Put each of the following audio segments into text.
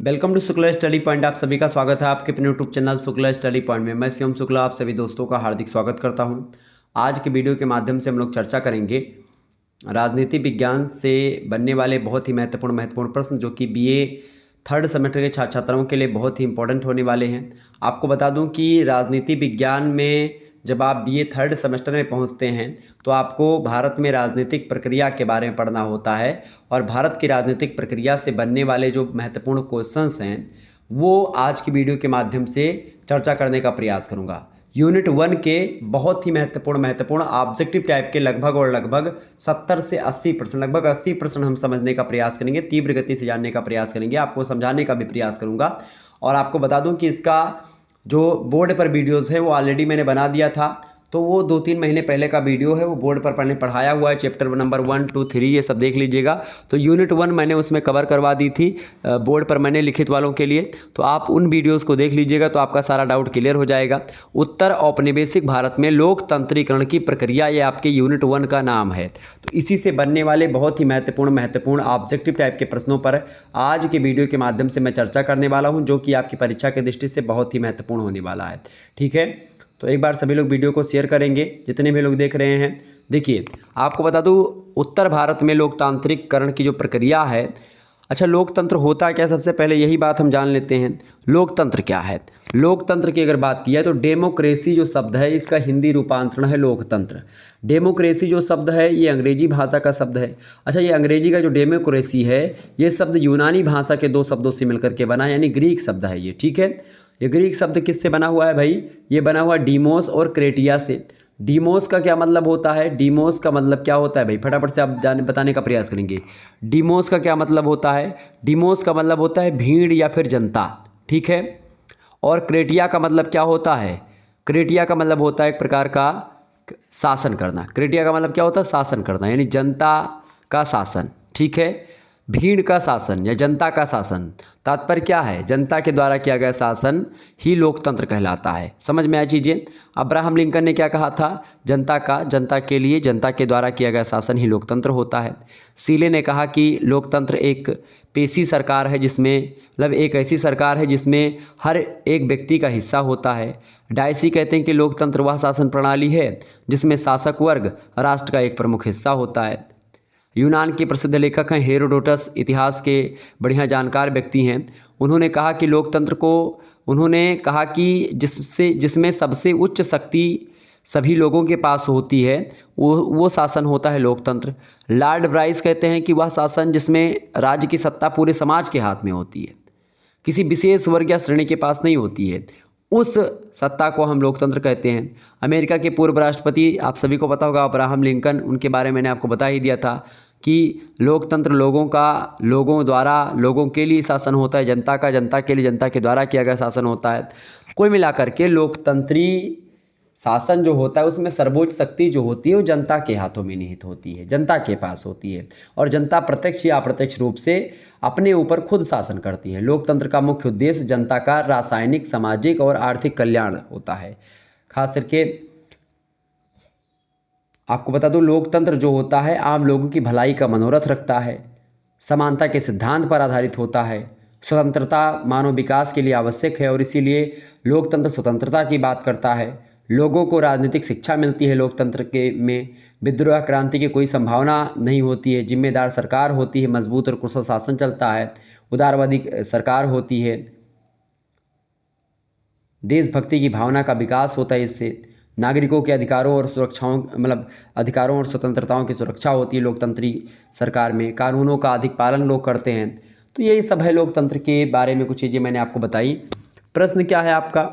Welcome to Shukla study point. आप सभी का स्वागत है आपके अपने YouTube channel Shukla study point में। मैं शिवम शुक्ला आप सभी दोस्तों का हार्दिक स्वागत करता हूं। आज के वीडियो के माध्यम से हम लोग चर्चा करेंगे राजनीति विज्ञान से बनने वाले बहुत ही महत्वपूर्ण प्रश्न जो कि बीए थर्ड सेमेस्टर के छात्र छात्राओं के लिए बहुत ही इंपॉर्टेंट होने वाले हैं। आपको बता दूं कि राजनीति विज्ञान में जब आप बीए थर्ड सेमेस्टर में पहुंचते हैं तो आपको भारत में राजनीतिक प्रक्रिया के बारे में पढ़ना होता है और भारत की राजनीतिक प्रक्रिया से बनने वाले जो महत्वपूर्ण क्वेश्चंस हैं वो आज की वीडियो के माध्यम से चर्चा करने का प्रयास करूंगा। यूनिट 1 के बहुत ही महत्वपूर्ण ऑब्जेक्टिव टाइप के लगभग 70 से 80%, लगभग 80% हम समझने का प्रयास करेंगे, तीव्र गति से जानने का प्रयास करेंगे, आपको समझाने का भी प्रयास करूंगा। और आपको बता दूं कि इसका जो बोर्ड पर वीडियोज़ है वो ऑलरेडी मैंने बना दिया था, तो वो 2-3 महीने पहले का वीडियो है, वो बोर्ड पर मैंने पढ़ाया हुआ है। चैप्टर नंबर 1, 2, 3 ये सब देख लीजिएगा। तो यूनिट 1 मैंने उसमें कवर करवा दी थी बोर्ड पर मैंने लिखित वालों के लिए, तो आप उन वीडियोज़ को देख लीजिएगा तो आपका सारा डाउट क्लियर हो जाएगा। उत्तर औपनिवेशिक भारत में लोकतंत्रीकरण की प्रक्रिया, ये आपके यूनिट 1 का नाम है। तो इसी से बनने वाले बहुत ही महत्वपूर्ण ऑब्जेक्टिव टाइप के प्रश्नों पर आज के वीडियो के माध्यम से मैं चर्चा करने वाला हूँ, जो कि आपकी परीक्षा की दृष्टि से बहुत ही महत्वपूर्ण होने वाला है। ठीक है, तो एक बार सभी लोग वीडियो को शेयर करेंगे, जितने भी लोग देख रहे हैं। देखिए, आपको बता दूं उत्तर भारत में लोकतांत्रिकरण की जो प्रक्रिया है, अच्छा लोकतंत्र होता क्या, सबसे पहले यही बात हम जान लेते हैं। लोकतंत्र क्या है? लोकतंत्र की अगर बात की जाए तो डेमोक्रेसी जो शब्द है इसका हिंदी रूपांतरण है लोकतंत्र। डेमोक्रेसी जो शब्द है ये अंग्रेजी भाषा का शब्द है। अच्छा, ये अंग्रेजी का जो डेमोक्रेसी है ये शब्द यूनानी भाषा के 2 शब्दों से मिलकर के बना है, यानी ग्रीक शब्द है ये। ठीक है, ये ग्रीक शब्द किससे बना हुआ है भाई? ये बना हुआ डीमोस और क्रेटिया से। डीमोस का क्या मतलब होता है? डीमोस का मतलब क्या होता है भाई? फटाफट से आप बताने का प्रयास करेंगे। डीमोस का क्या मतलब होता है? डीमोस का मतलब होता है भीड़ या फिर जनता। ठीक है, और क्रेटिया का मतलब क्या होता है? क्रेटिया का मतलब होता है एक प्रकार का शासन करना। क्रेटिया का मतलब क्या होता है? शासन करना, यानी जनता का शासन। ठीक है, भीड़ का शासन या जनता का शासन, तात्पर्य क्या है? जनता के द्वारा किया गया शासन ही लोकतंत्र कहलाता है। समझ में आई चीज़ें? अब्राहम लिंकन ने क्या कहा था? जनता के लिए, जनता के द्वारा किया गया शासन ही लोकतंत्र होता है। सीले ने कहा कि लोकतंत्र एक पेशी सरकार है, जिसमें मतलब एक ऐसी सरकार है जिसमें हर एक व्यक्ति का हिस्सा होता है। डायसी कहते हैं कि लोकतंत्र वह शासन प्रणाली है जिसमें शासक वर्ग राष्ट्र का एक प्रमुख हिस्सा होता है। यूनान के प्रसिद्ध लेखक हैं हेरोडोटस, इतिहास के बढ़िया जानकार व्यक्ति हैं। उन्होंने कहा कि जिसमें सबसे उच्च शक्ति सभी लोगों के पास होती है वो शासन होता है लोकतंत्र। लॉर्ड ब्राइस कहते हैं कि वह शासन जिसमें राज्य की सत्ता पूरे समाज के हाथ में होती है, किसी विशेष वर्ग या श्रेणी के पास नहीं होती है, उस सत्ता को हम लोकतंत्र कहते हैं। अमेरिका के पूर्व राष्ट्रपति, आप सभी को पता होगा, अब्राहम लिंकन, उनके बारे में मैंने आपको बता ही दिया था कि लोकतंत्र लोगों द्वारा लोगों के लिए शासन होता है, जनता के लिए जनता के द्वारा किया गया शासन होता है। कुल मिलाकर के लोकतंत्री शासन जो होता है उसमें सर्वोच्च शक्ति जो होती है वो जनता के हाथों में निहित होती है, जनता के पास होती है, और जनता प्रत्यक्ष या अप्रत्यक्ष रूप से अपने ऊपर खुद शासन करती है। लोकतंत्र का मुख्य उद्देश्य जनता का रासायनिक, सामाजिक और आर्थिक कल्याण होता है। खास करके आपको बता दूं, लोकतंत्र जो होता है आम लोगों की भलाई का मनोरथ रखता है, समानता के सिद्धांत पर आधारित होता है, स्वतंत्रता मानव विकास के लिए आवश्यक है और इसीलिए लोकतंत्र स्वतंत्रता की बात करता है। लोगों को राजनीतिक शिक्षा मिलती है लोकतंत्र के में। विद्रोह क्रांति की कोई संभावना नहीं होती है। जिम्मेदार सरकार होती है, मजबूत और कुशल शासन चलता है, उदारवादी सरकार होती है, देशभक्ति की भावना का विकास होता है। इससे नागरिकों के अधिकारों और स्वतंत्रताओं की सुरक्षा होती है लोकतंत्री सरकार में। कानूनों का अधिक पालन लोग करते हैं। तो यही सब है लोकतंत्र के बारे में कुछ चीज़ें मैंने आपको बताई। प्रश्न क्या है आपका?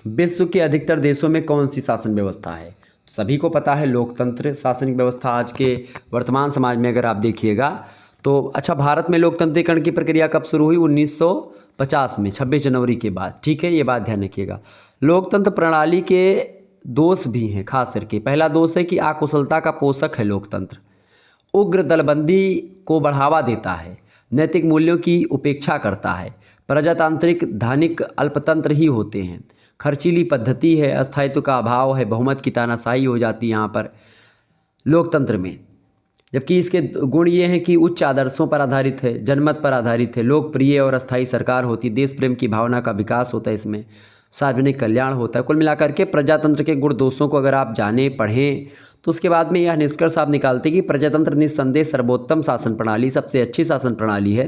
विश्व के अधिकतर देशों में कौन सी शासन व्यवस्था है? सभी को पता है लोकतंत्र शासन व्यवस्था आज के वर्तमान समाज में अगर आप देखिएगा तो। अच्छा, भारत में लोकतंत्रीकरण की प्रक्रिया कब शुरू हुई? 1950 में, 26 जनवरी के बाद। ठीक है, ये बात ध्यान रखिएगा। लोकतंत्र प्रणाली के दोष भी हैं खास करके। पहला दोष है कि अकुशलता का पोषक है लोकतंत्र, उग्र दलबंदी को बढ़ावा देता है, नैतिक मूल्यों की उपेक्षा करता है, प्रजातांत्रिक धनिक अल्पतंत्र ही होते हैं, खर्चीली पद्धति है, अस्थायित्व का अभाव है, बहुमत की तानाशाही हो जाती है यहाँ पर लोकतंत्र में। जबकि इसके गुण ये हैं कि उच्च आदर्शों पर आधारित है, जनमत पर आधारित है, लोकप्रिय और अस्थायी सरकार होती, देश प्रेम की भावना का विकास होता है इसमें, सार्वजनिक कल्याण होता है। कुल मिलाकर के प्रजातंत्र के गुण दोषों को अगर आप जानें पढ़ें तो उसके बाद में यह निष्कर्ष आप निकालते कि प्रजातंत्र निस्संदेह सर्वोत्तम शासन प्रणाली, सबसे अच्छी शासन प्रणाली है।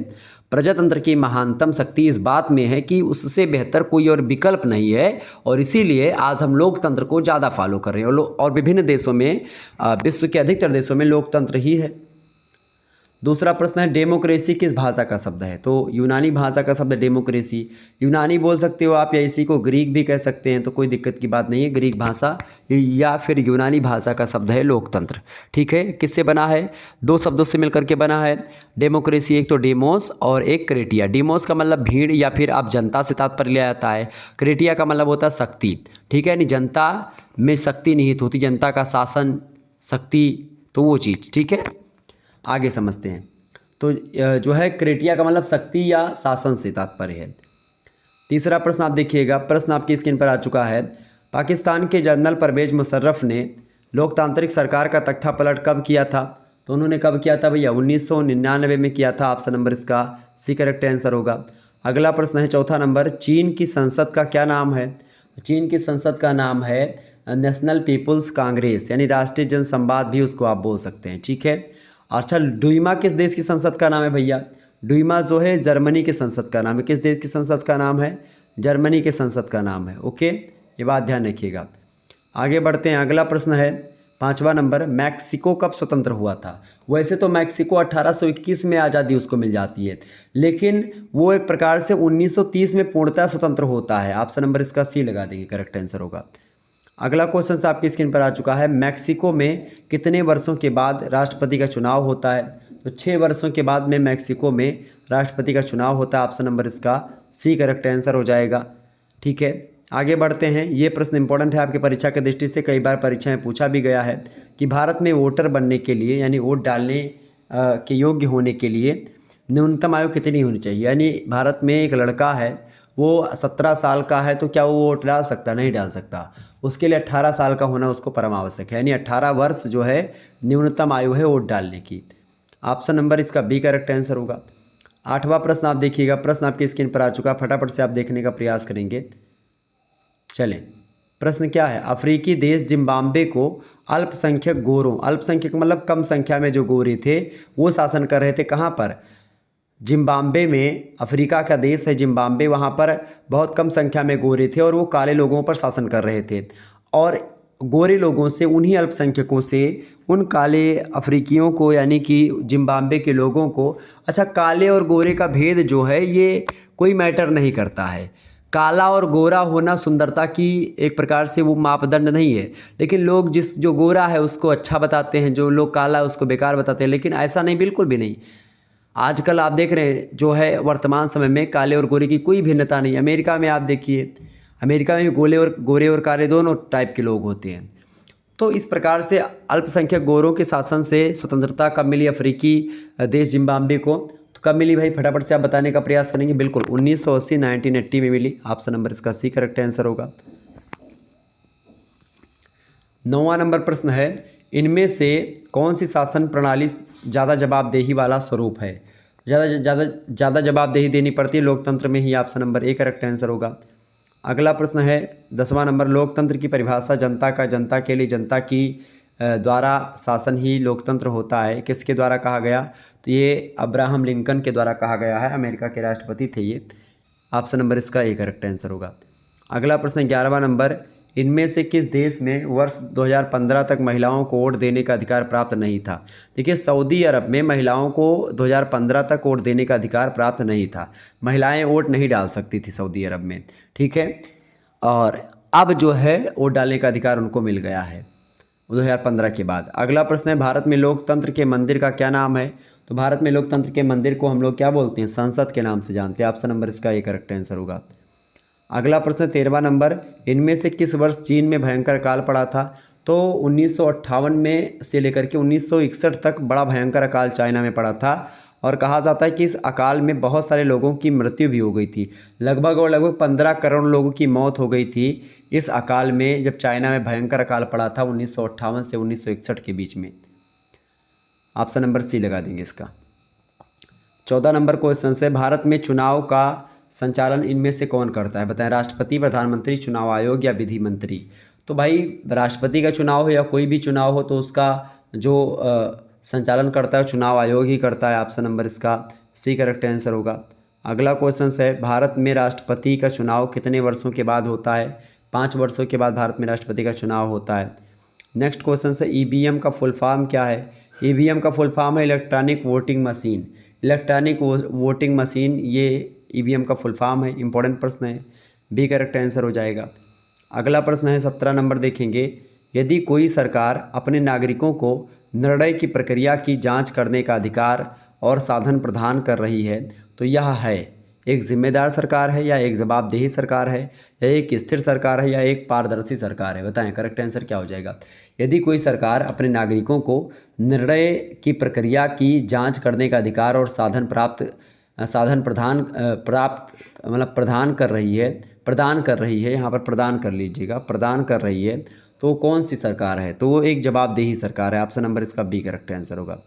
प्रजातंत्र की महानतम शक्ति इस बात में है कि उससे बेहतर कोई और विकल्प नहीं है और इसीलिए आज हम लोकतंत्र को ज़्यादा फॉलो कर रहे हैं और विभिन्न देशों में, विश्व के अधिकतर देशों में लोकतंत्र ही है। दूसरा प्रश्न है डेमोक्रेसी किस भाषा का शब्द है? तो यूनानी भाषा का शब्द है डेमोक्रेसी। यूनानी बोल सकते हो आप या इसी को ग्रीक भी कह सकते हैं, तो कोई दिक्कत की बात नहीं है। ग्रीक भाषा या फिर यूनानी भाषा का शब्द है लोकतंत्र। ठीक है, किससे बना है? दो शब्दों से मिलकर के बना है डेमोक्रेसी, एक तो डेमोस और एक क्रेटिया। डेमोस का मतलब भीड़ या फिर आप जनता से तात्पर्य लिया जाता है। क्रेटिया का मतलब होता है शक्ति। ठीक है, यानी जनता में शक्ति निहित होती, जनता का शासन, शक्ति, तो वो चीज़। ठीक है, आगे समझते हैं। तो जो है क्रेटिया का मतलब शक्ति या शासन से तात्पर्य है। तीसरा प्रश्न आप देखिएगा, प्रश्न आपकी स्क्रीन पर आ चुका है। पाकिस्तान के जनरल परवेज मुशर्रफ ने लोकतांत्रिक सरकार का तख्ता पलट कब किया था? तो उन्होंने कब किया था भैया? 1999 में किया था। ऑप्शन नंबर इसका सी करेक्ट आंसर होगा। अगला प्रश्न है चौथा नंबर, चीन की संसद का क्या नाम है? चीन की संसद का नाम है नेशनल पीपुल्स कांग्रेस, यानी राष्ट्रीय जनसंवाद भी उसको आप बोल सकते हैं। ठीक है, अच्छा, डुइमा किस देश की संसद का नाम है भैया? डुइमा जो है जर्मनी की संसद का नाम है। किस देश की संसद का नाम है? जर्मनी के संसद का नाम है। ओके, ये बात ध्यान रखिएगा। आगे बढ़ते हैं। अगला प्रश्न है पांचवा नंबर, मैक्सिको कब स्वतंत्र हुआ था? वैसे तो मैक्सिको 1821 में आज़ादी उसको मिल जाती है, लेकिन वो एक प्रकार से 1930 में पूर्णतः स्वतंत्र होता है। ऑप्शन नंबर इसका सी लगा देंगे, करेक्ट आंसर होगा। अगला क्वेश्चन आपकी स्क्रीन पर आ चुका है। मैक्सिको में कितने वर्षों के बाद राष्ट्रपति का चुनाव होता है? तो 6 वर्षों के बाद में मैक्सिको में राष्ट्रपति का चुनाव होता है। ऑप्शन नंबर इसका सी करेक्ट आंसर हो जाएगा। ठीक है, आगे बढ़ते हैं। ये प्रश्न इंपॉर्टेंट है आपकी परीक्षा की दृष्टि से, कई बार परीक्षा में पूछा भी गया है कि भारत में वोटर बनने के लिए, यानी वोट डालने के योग्य होने के लिए न्यूनतम आयु कितनी होनी चाहिए? यानी भारत में एक लड़का है, वो 17 साल का है, तो क्या वो वोट डाल सकता? नहीं डाल सकता। उसके लिए 18 साल का होना उसको परम आवश्यक है, यानी 18 वर्ष जो है न्यूनतम आयु है वोट डालने की। ऑप्शन नंबर इसका बी करेक्ट आंसर होगा। आठवां प्रश्न आप देखिएगा, प्रश्न आपकी स्क्रीन पर आ चुका, फटाफट से आप देखने का प्रयास करेंगे। चलें, प्रश्न क्या है? अफ्रीकी देश जिम्बाब्वे को अल्पसंख्यक गोरों, अल्पसंख्यक मतलब कम संख्या में जो गोरे थे वो शासन कर रहे थे। कहाँ पर? जिम्बाब्वे में। अफ्रीका का देश है जिम्बाब्वे, वहाँ पर बहुत कम संख्या में गोरे थे और वो काले लोगों पर शासन कर रहे थे। और गोरे लोगों से, उन्हीं अल्पसंख्यकों से, उन काले अफ्रीकियों को, यानी कि जिम्बाब्वे के लोगों को, अच्छा, काले और गोरे का भेद जो है ये कोई मैटर नहीं करता है। काला और गोरा होना सुंदरता की एक प्रकार से वो मापदंड नहीं है, लेकिन लोग जो गोरा है उसको अच्छा बताते हैं, जो लोग काला है उसको बेकार बताते हैं। लेकिन ऐसा नहीं, बिल्कुल भी नहीं। आजकल आप देख रहे हैं जो है वर्तमान समय में काले और गोरे की कोई भिन्नता नहीं। अमेरिका में आप देखिए, अमेरिका में भी गोरे और काले दोनों टाइप के लोग होते हैं। तो इस प्रकार से अल्पसंख्यक गोरों के शासन से स्वतंत्रता कब मिली अफ्रीकी देश जिम्बाब्वे को? तो कब मिली भाई? फटाफट से आप बताने का प्रयास करेंगे। बिल्कुल 1980 1980 में मिली। ऑप्शन नंबर इसका सी करेक्ट आंसर होगा। 9वां नंबर प्रश्न है, इनमें से कौन सी शासन प्रणाली ज़्यादा जवाबदेही वाला स्वरूप है? ज़्यादा जवाबदेही देनी पड़ती है लोकतंत्र में ही। Option number A correct answer होगा। अगला प्रश्न है 10वां नंबर, लोकतंत्र की परिभाषा जनता के लिए जनता की द्वारा शासन ही लोकतंत्र होता है, किसके द्वारा कहा गया? तो ये अब्राहम लिंकन के द्वारा कहा गया है, अमेरिका के राष्ट्रपति थे ये। ऑप्शन नंबर इसका ए करेक्ट आंसर होगा। अगला प्रश्न 11वां नंबर, इनमें से किस देश में वर्ष 2015 तक महिलाओं को वोट देने का अधिकार प्राप्त नहीं था? देखिए, सऊदी अरब में महिलाओं को 2015 तक वोट देने का अधिकार प्राप्त नहीं था। महिलाएं वोट नहीं डाल सकती थी सऊदी अरब में। ठीक है, और अब जो है वोट डालने का अधिकार उनको मिल गया है 2015 के बाद। अगला प्रश्न है, भारत में लोकतंत्र के मंदिर का क्या नाम है? तो भारत में लोकतंत्र के मंदिर को हम लोग क्या बोलते हैं? संसद के नाम से जानते हैं। ऑप्शन नंबर इसका ए करेक्ट आंसर होगा। अगला प्रश्न 13वां नंबर, इनमें से किस वर्ष चीन में भयंकर अकाल पड़ा था? तो 1958 में से लेकर के 1961 तक बड़ा भयंकर अकाल चाइना में पड़ा था, और कहा जाता है कि इस अकाल में बहुत सारे लोगों की मृत्यु भी हो गई थी। लगभग 15 करोड़ लोगों की मौत हो गई थी इस अकाल में, जब चाइना में भयंकर अकाल पड़ा था 1958 से 1961 के बीच में। ऑप्शन नंबर सी लगा देंगे इसका। 14 नंबर क्वेश्चन है, भारत में चुनाव का संचालन इनमें से कौन करता है? बताएं, राष्ट्रपति, प्रधानमंत्री, चुनाव आयोग या विधि मंत्री? तो भाई राष्ट्रपति का चुनाव हो या कोई भी चुनाव हो तो उसका जो संचालन करता है चुनाव आयोग ही करता है। ऑप्शन नंबर इसका सी करेक्ट आंसर होगा। अगला क्वेश्चन है, भारत में राष्ट्रपति का चुनाव कितने वर्षों के बाद होता है? 5 वर्षों के बाद भारत में राष्ट्रपति का चुनाव होता है। नेक्स्ट क्वेश्चन है, ईवीएम का फुल फॉर्म क्या है? ईवीएम का फुल फॉर्म है electronic voting machine. Electronic voting machine ये ईवीएम का फुल फॉर्म है। इंपॉर्टेंट प्रश्न है, बी करेक्ट आंसर हो जाएगा। अगला प्रश्न है 17 नंबर देखेंगे, यदि कोई सरकार अपने नागरिकों को निर्णय की प्रक्रिया की जांच करने का अधिकार और साधन प्रदान कर रही है तो यह है एक जिम्मेदार सरकार है या एक जवाबदेही सरकार है या एक स्थिर सरकार है या एक पारदर्शी सरकार है? बताएं करेक्ट आंसर क्या हो जाएगा। यदि कोई सरकार अपने नागरिकों को निर्णय की प्रक्रिया की जांच करने का अधिकार और साधन प्रदान कर रही है, यहाँ पर प्रदान कर लीजिएगा, प्रदान कर रही है, तो कौन सी सरकार है? तो वो एक जवाबदेही सरकार है। ऑप्शन नंबर इसका बी करेक्ट आंसर होगा।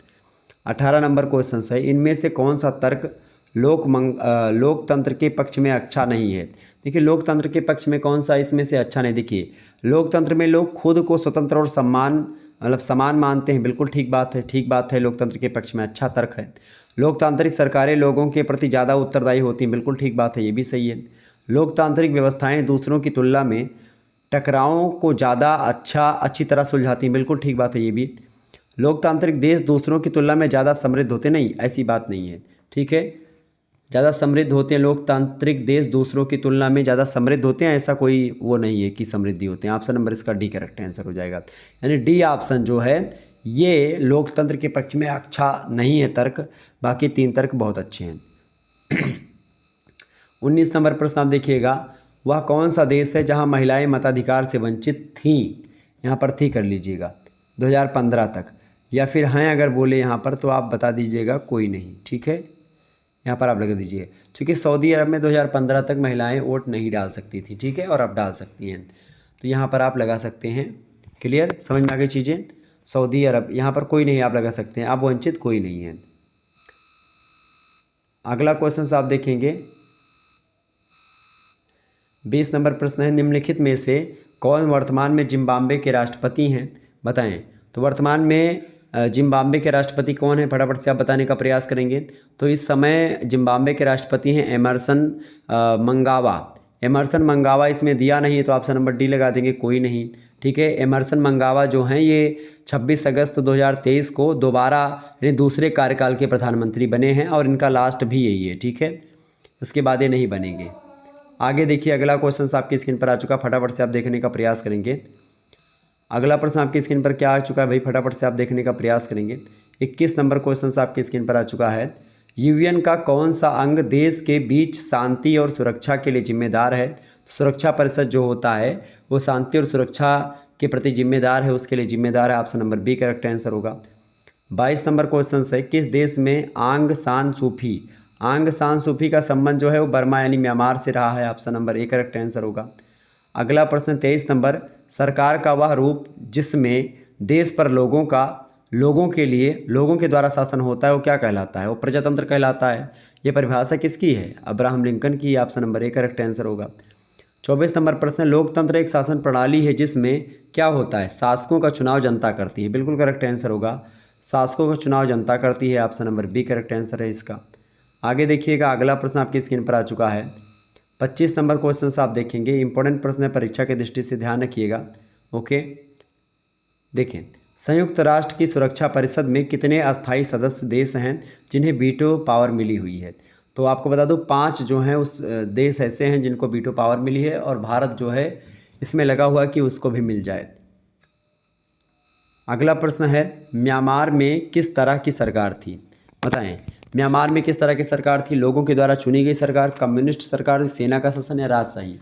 18 नंबर क्वेश्चन है, इनमें से कौन सा तर्क लोकतंत्र के पक्ष में अच्छा नहीं है? देखिए लोकतंत्र के पक्ष में कौन सा इसमें से अच्छा नहीं? देखिए लोकतंत्र में लोग खुद को स्वतंत्र और समान मानते हैं। बिल्कुल ठीक बात है, ठीक बात है, लोकतंत्र के पक्ष में अच्छा तर्क है। लोकतांत्रिक सरकारें लोगों के प्रति ज़्यादा उत्तरदायी होती हैं। बिल्कुल ठीक बात है, ये भी सही है। लोकतांत्रिक व्यवस्थाएं दूसरों की तुलना में टकरावों को ज़्यादा अच्छी तरह सुलझाती हैं। बिल्कुल ठीक बात है, ये भी। लोकतांत्रिक देश दूसरों की तुलना में ज़्यादा समृद्ध होते नहीं, ऐसी बात नहीं है, ठीक है। ज़्यादा समृद्ध होते हैं लोकतांत्रिक देश, दूसरों की तुलना में ज़्यादा समृद्ध होते हैं, ऐसा कोई वो नहीं है कि समृद्धि होते हैं। ऑप्शन नंबर इसका डी करेक्ट आंसर हो जाएगा। यानी डी ऑप्शन जो है ये लोकतंत्र के पक्ष में अच्छा नहीं है तर्क, बाकी 3 तर्क बहुत अच्छे हैं। 19 नंबर प्रश्न आप देखिएगा, वह कौन सा देश है जहां महिलाएं मताधिकार से वंचित थीं? यहाँ पर थी कर लीजिएगा 2015 तक, या फिर हैं अगर बोले यहाँ पर तो आप बता दीजिएगा कोई नहीं, ठीक है। यहाँ पर आप लगा दीजिए, क्योंकि सऊदी अरब में 2015 तक महिलाएं वोट नहीं डाल सकती थी, ठीक है, और अब डाल सकती हैं, तो यहाँ पर आप लगा सकते हैं। क्लियर, समझ में आ गई चीज़ें। सऊदी अरब, यहाँ पर कोई नहीं आप लगा सकते हैं, आप वंचित कोई नहीं है। अगला क्वेश्चन आप देखेंगे 20 नंबर प्रश्न है, निम्नलिखित में से कौन वर्तमान में जिम्बाब्वे के राष्ट्रपति हैं? बताएं। तो वर्तमान में जिम्बाब्वे के राष्ट्रपति कौन है? फटाफट से आप बताने का प्रयास करेंगे। तो इस समय जिम्बाब्वे के राष्ट्रपति हैं एमरसन मंगावा। एमरसन मंगावा इसमें दिया नहीं है तो ऑप्शन नंबर डी लगा देंगे, कोई नहीं, ठीक है। एमरसन मंगावा जो हैं ये 26 अगस्त 2023 को दोबारा यानी दूसरे कार्यकाल के प्रधानमंत्री बने हैं और इनका लास्ट भी यही है, ठीक है। इसके बाद ये नहीं बनेंगे। आगे देखिए, अगला क्वेश्चन आपकी स्क्रीन पर आ चुका, फटाफट से आप देखने का प्रयास करेंगे। अगला प्रश्न आपकी स्क्रीन पर क्या आ चुका है भाई, फटाफट से आप देखने का प्रयास करेंगे। 21 नंबर क्वेश्चन आपकी स्क्रीन पर आ चुका है, यूएन का कौन सा अंग देश के बीच शांति और सुरक्षा के लिए जिम्मेदार है? सुरक्षा परिषद जो होता है वो शांति और सुरक्षा के प्रति जिम्मेदार है, उसके लिए जिम्मेदार है। Option number B correct answer होगा। 22 नंबर क्वेश्चन है, किस देश में आंग सान सूफी का संबंध जो है वो बर्मा यानी म्यांमार से रहा है? Option number A correct answer होगा। अगला प्रश्न 23 नंबर, सरकार का वह रूप जिसमें देश पर लोगों के द्वारा शासन होता है वो क्या कहलाता है? वो प्रजातंत्र कहलाता है। ये परिभाषा किसकी है? अब्राहम लिंकन की। Option number A correct answer होगा। 24 नंबर प्रश्न, लोकतंत्र एक शासन प्रणाली है जिसमें क्या होता है? शासकों का चुनाव जनता करती है। बिल्कुल करेक्ट आंसर होगा, शासकों का चुनाव जनता करती है। Option number B correct answer है इसका। आगे देखिएगा, अगला प्रश्न आपकी स्क्रीन पर आ चुका है। 25 नंबर क्वेश्चन से आप देखेंगे, इंपॉर्टेंट प्रश्न है, परीक्षा की दृष्टि से ध्यान रखिएगा। ओके, देखें, संयुक्त राष्ट्र की सुरक्षा परिषद में कितने अस्थायी सदस्य देश हैं जिन्हें वीटो पावर मिली हुई है? तो आपको बता दूं 5 जो हैं उस देश ऐसे हैं जिनको वीटो पावर मिली है और भारत जो है इसमें लगा हुआ कि उसको भी मिल जाए। अगला प्रश्न है, म्यांमार में किस तरह की सरकार थी? बताएं, म्यांमार में किस तरह की सरकार थी? लोगों के द्वारा चुनी गई सरकार, कम्युनिस्ट सरकार, सेना का शासन या राजशाही?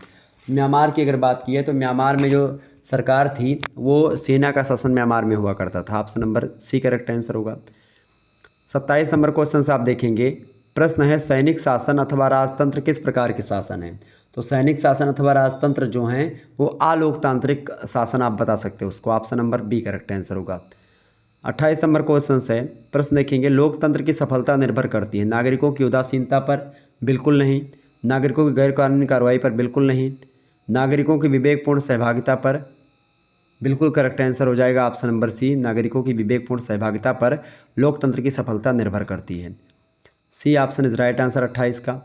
म्यांमार की अगर बात की है तो म्यांमार में जो सरकार थी वो सेना का शासन म्यांमार में हुआ करता था। Option number C correct answer होगा। 27 नंबर क्वेश्चन से आप देखेंगे, प्रश्न है, सैनिक शासन अथवा राजतंत्र किस प्रकार के शासन है? तो सैनिक शासन अथवा राजतंत्र जो हैं वो अलोकतांत्रिक शासन आप बता सकते हो उसको। Option number B correct answer होगा। 28 नंबर क्वेश्चन है, प्रश्न देखेंगे, लोकतंत्र की सफलता निर्भर करती है नागरिकों की उदासीनता पर, बिल्कुल नहीं। नागरिकों की गैरकानूनी कार्रवाई पर, बिल्कुल नहीं। नागरिकों की विवेकपूर्ण सहभागिता पर, बिल्कुल करेक्ट आंसर हो जाएगा ऑप्शन नंबर सी, नागरिकों की विवेकपूर्ण सहभागिता पर लोकतंत्र की सफलता निर्भर करती है। C option is right answer 28 का।